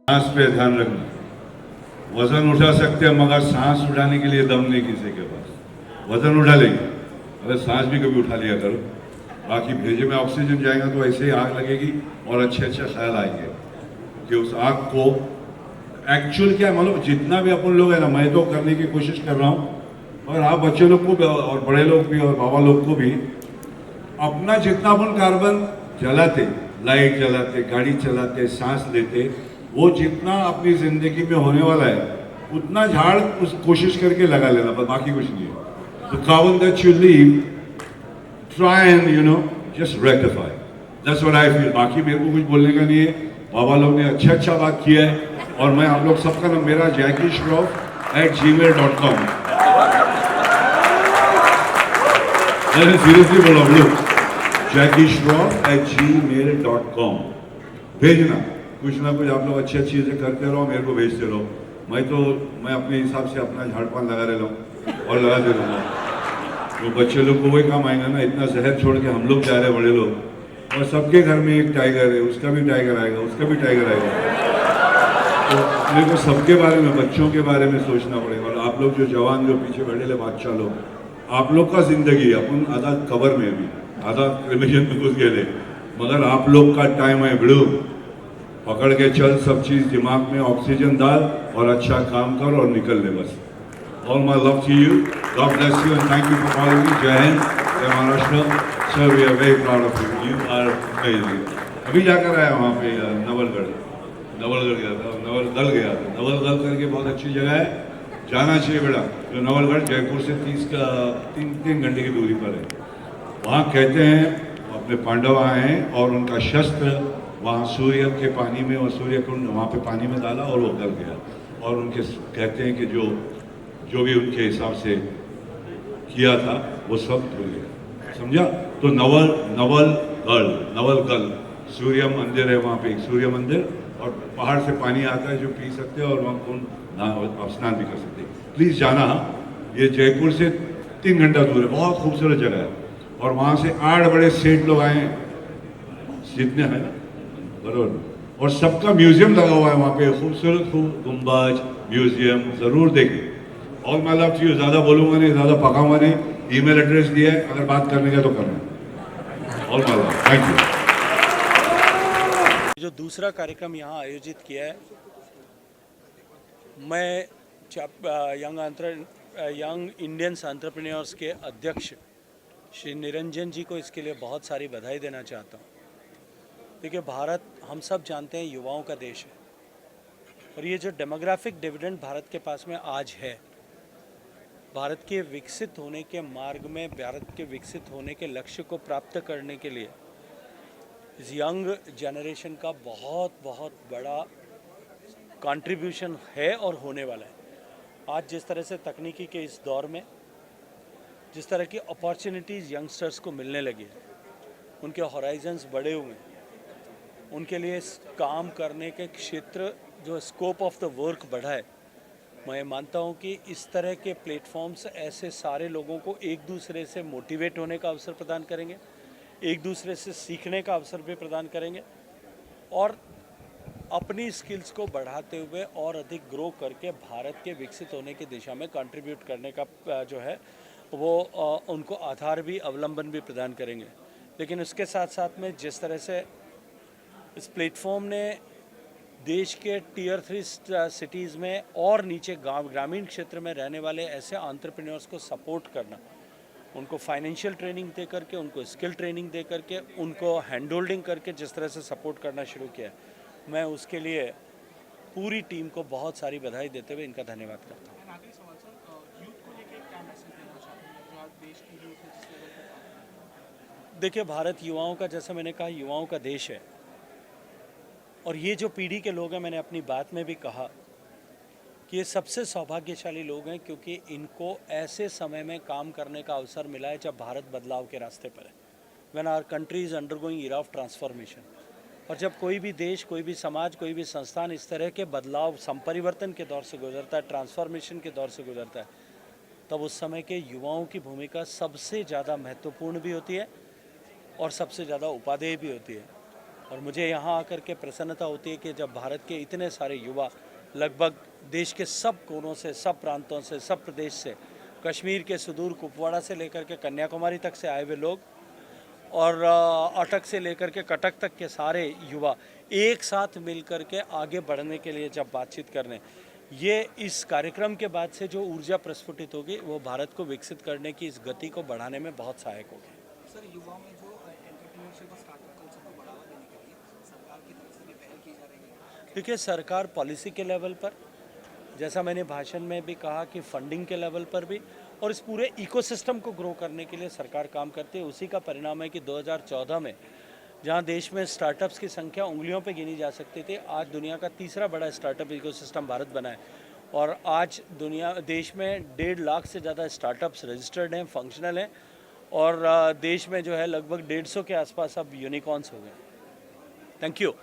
सांस पे ध्यान रखना। वजन उठा सकते हैं मगर सांस उठाने के लिए दम नहीं किसी के पास। वजन उठा लेंगे, अगर सांस भी कभी उठा लिया करो। बाकी भेजे में ऑक्सीजन जाएगा तो ऐसे ही आग लगेगी और अच्छे अच्छे ख्याल आएंगे कि उस आग को एक्चुअल क्या मालूम, जितना भी अपन लोग है ना, मैं तो करने की कोशिश कर रहा हूँ और आप बच्चे लोग को भी और बड़े लोग भी और बाबा लोग को भी, अपना जितना अपन कार्बन जलाते, लाइट जलाते, गाड़ी चलाते, सांस लेते, वो जितना अपनी जिंदगी में होने वाला है उतना झाड़ उस कोशिश करके लगा लेना, पर बाकी कुछ नहीं है। The carbon that you leave, try and just rectify. That's what I feel. बाकी मेरे को कुछ बोलने का नहीं है। बाबा लोग ने अच्छा बात किया है और मैं आप लोग सबका नाम, मेरा jackishroff@gmail.com। मैंने सीरियसली बोला लोग, jackishroff@gmail.com भेजना। कुछ ना कुछ आप लोग अच्छी चीजें करते रहो, मेरे को भेजते रहो। मैं अपने हिसाब से अपना झाड़ पान लगा रहा हूँ और लगाते रहूँगा। वो बच्चे लोग को वही काम आएगा ना, इतना जहर छोड़ के हम लोग जा रहे हैं बड़े लोग, और सबके घर में एक टाइगर है, उसका भी टाइगर आएगा, उसका भी टाइगर आएगा। तो मेरे को सबके बारे में, बच्चों के बारे में सोचना पड़ेगा। और आप लोग जो जवान जो पीछे बैठे ले बादशाह लोग, आप लोग का जिंदगी अपन आधा कबर में भी, आधा क्रिमिशन में घुस गए, मगर आप लोग का टाइम है बिड़ू, पकड़ के चल, सब चीज दिमाग में ऑक्सीजन डाल और अच्छा काम कर और निकल ले बस। All my love to you. God bless you and thank you for calling me. Jai Hind, Jai Maharashtra. Sir, we are very proud of you. You are amazing. अभी जाकर आया वहाँ पे नवलगढ़ गया था, नवलगढ़ गया था। नवलगढ़ करके बहुत अच्छी जगह है, जाना चाहिए बेटा। जो नवलगढ़ जयपुर से 3 घंटे की दूरी पर है। वहाँ कहते हैं अपने पांडव आए हैं और उनका शस्त्र वहाँ सूर्य के पानी में, और सूर्य कुंड वहाँ पे पानी में डाला और वो गल गया। और उनके कहते हैं कि जो भी उनके हिसाब से किया था वो सब धुल गया, समझा। तो नवलगढ़ सूर्य मंदिर है, वहाँ पे एक सूर्य मंदिर, और पहाड़ से पानी आता है जो पी सकते हैं, और वहाँ कुंड स्नान भी कर सकते हैं। प्लीज़ जाना, ये जयपुर से 3 घंटा दूर है, बहुत खूबसूरत जगह है। और वहाँ से 8 बड़े सेठ लोग आए हैं, जितने हैं ना, बराबर, और सबका म्यूजियम लगा हुआ है वहाँ पे, खूबसूरत गुम्बज म्यूजियम, ज़रूर देखें। All my love to you. ज़्यादा बोलूँगा नहीं, ज़्यादा पकाऊंगा नहीं। ईमेल एड्रेस दिया है, अगर बात करने का तो करना। All my love, thank you. जो दूसरा कार्यक्रम यहाँ आयोजित किया है, मैं यंग इंडियंस एंटरप्रेन्योर्स के अध्यक्ष श्री निरंजन जी को इसके लिए बहुत सारी बधाई देना चाहता हूँ। देखिए, भारत हम सब जानते हैं युवाओं का देश है, और ये जो डेमोग्राफिक डिविडेंड भारत के पास में आज है, भारत के विकसित होने के मार्ग में, भारत के विकसित होने के लक्ष्य को प्राप्त करने के लिए इस यंग जनरेशन का बहुत बड़ा कंट्रीब्यूशन है और होने वाला है। आज जिस तरह से तकनीकी के इस दौर में जिस तरह की अपॉर्चुनिटीज़ यंगस्टर्स को मिलने लगी है, उनके हॉराइजन्स बड़े हुए हैं, उनके लिए काम करने के क्षेत्र, जो स्कोप ऑफ द वर्क बढ़ा है। मैं मानता हूं कि इस तरह के प्लेटफॉर्म्स ऐसे सारे लोगों को एक दूसरे से मोटिवेट होने का अवसर प्रदान करेंगे, एक दूसरे से सीखने का अवसर भी प्रदान करेंगे, और अपनी स्किल्स को बढ़ाते हुए और अधिक ग्रो करके भारत के विकसित होने की दिशा में कंट्रीब्यूट करने का जो है वो उनको आधार भी, अवलंबन भी प्रदान करेंगे। लेकिन उसके साथ साथ में जिस तरह से इस प्लेटफॉर्म ने देश के टियर 3 सिटीज़ में और नीचे ग्रामीण क्षेत्र में रहने वाले ऐसे एंटरप्रेन्योर्स को सपोर्ट करना, उनको फाइनेंशियल ट्रेनिंग दे करके, उनको स्किल ट्रेनिंग दे करके, उनको हैंड होल्डिंग करके जिस तरह से सपोर्ट करना शुरू किया, मैं उसके लिए पूरी टीम को बहुत सारी बधाई देते हुए इनका धन्यवाद करता हूँ। देखिए, भारत युवाओं का, जैसे मैंने कहा, युवाओं का देश है, और ये जो पीढ़ी के लोग हैं, मैंने अपनी बात में भी कहा कि ये सबसे सौभाग्यशाली लोग हैं, क्योंकि इनको ऐसे समय में काम करने का अवसर मिला है जब भारत बदलाव के रास्ते पर है, when our country is undergoing era of transformation. और जब कोई भी देश, कोई भी समाज, कोई भी संस्थान इस तरह के बदलाव, संपरिवर्तन के दौर से गुजरता है, ट्रांसफॉर्मेशन के दौर से गुजरता है, तब उस समय के युवाओं की भूमिका सबसे ज़्यादा महत्वपूर्ण भी होती है और सबसे ज़्यादा उपादेय भी होती है। और मुझे यहाँ आकर के प्रसन्नता होती है कि जब भारत के इतने सारे युवा, लगभग देश के सब कोनों से, सब प्रांतों से, सब प्रदेश से, कश्मीर के सुदूर कुपवाड़ा से लेकर के कन्याकुमारी तक से आए हुए लोग, और अटक से लेकर के कटक तक के सारे युवा एक साथ मिल कर के आगे बढ़ने के लिए जब बातचीत करने, ये इस कार्यक्रम के बाद से जो ऊर्जा प्रस्फुटित होगी, वो भारत को विकसित करने की इस गति को बढ़ाने में बहुत सहायक होगी। सर, युवाओं में जो एंटरप्रेन्योरशिप और स्टार्टअप कल्चर को बढ़ावा देने के लिए सरकार की तरफ से भी पहल की जा रही है। देखिए, सरकार पॉलिसी के लेवल पर, जैसा मैंने भाषण में भी कहा कि फंडिंग के लेवल पर भी, और इस पूरे इकोसिस्टम को ग्रो करने के लिए सरकार काम करती है। उसी का परिणाम है कि 2014 में जहां देश में स्टार्टअप्स की संख्या उंगलियों पे गिनी जा सकती थी, आज दुनिया का तीसरा बड़ा स्टार्टअप इकोसिस्टम भारत बना है, और आज देश में 1.5 लाख से ज़्यादा स्टार्टअप्स रजिस्टर्ड हैं, फंक्शनल हैं, और देश में जो है लगभग 150 के आसपास अब यूनिकॉर्न्स हो गए। Thank you.